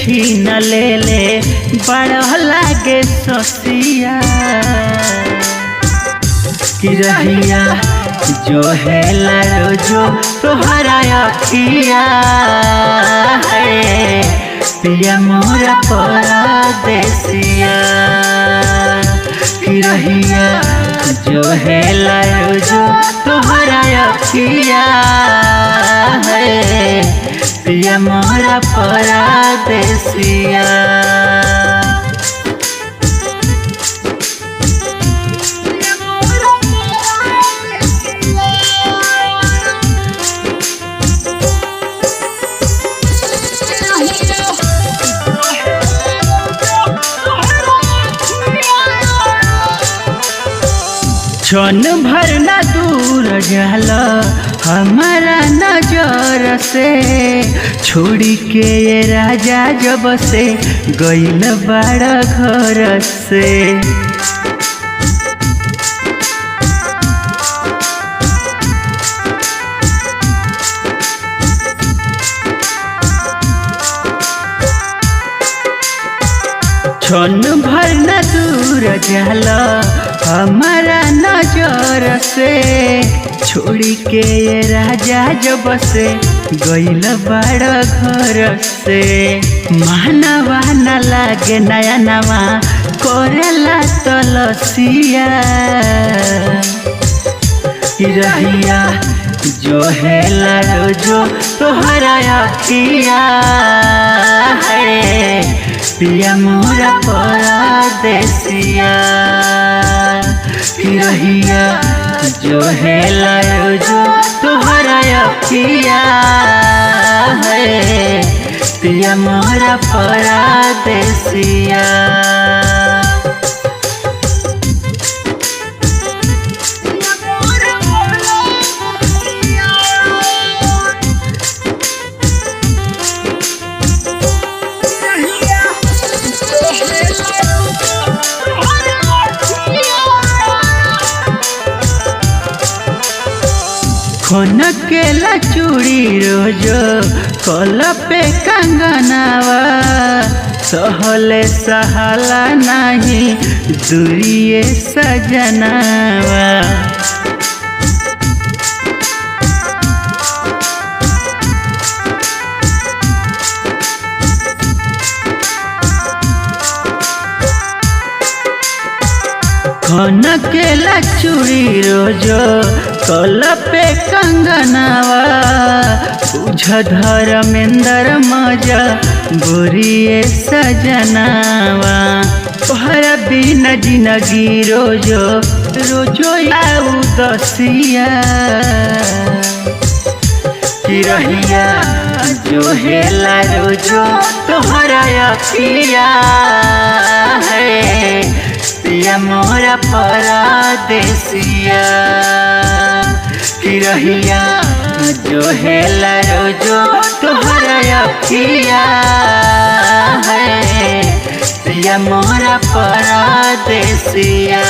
छीन ले ले बड़ लागे ससिया कि रहिया जो है रोजो तोहरा अखिया है पिया मोरा परदेसिया कि रहिया जो है रोजो तोहरा अखिया है पिया मोरा परदेसिया। क्षण भर न दूर जाला हमारा नजर से छोड़ी के ये राजा जब से गइल बड़ा घर से क्षण भर न दूर जाला हमारा नजर से छोड़ी के ये राजा जब से गइल बड़ा घर से मानवा न लागे नया नवा करेला तलसिया रहिया जो है रोजो तोहरा अखिया है पिया मोरा परदेसिया कि रहिया जो है रोजो तोहरा अखिया है पिया मोरा परदेसिया। खन केला चूड़ी रोजो कल पे कंगनावा सहले सहाला नहीं दूरिए सजनावा खन केला चूड़ी रोजो कल पे कंगनावा बुझ धर्मेंद्र मजा बुरिए सजनावा तोहरा बिना जिंदगी रोजो रोजो आऊ दसिया कि रहिया जो है रोजो तोहरा अखिया है पिया मोरा परदेसिया कि रहिया जो है रोजो तोहरा अखिया है पिया मोरा परदेसिया।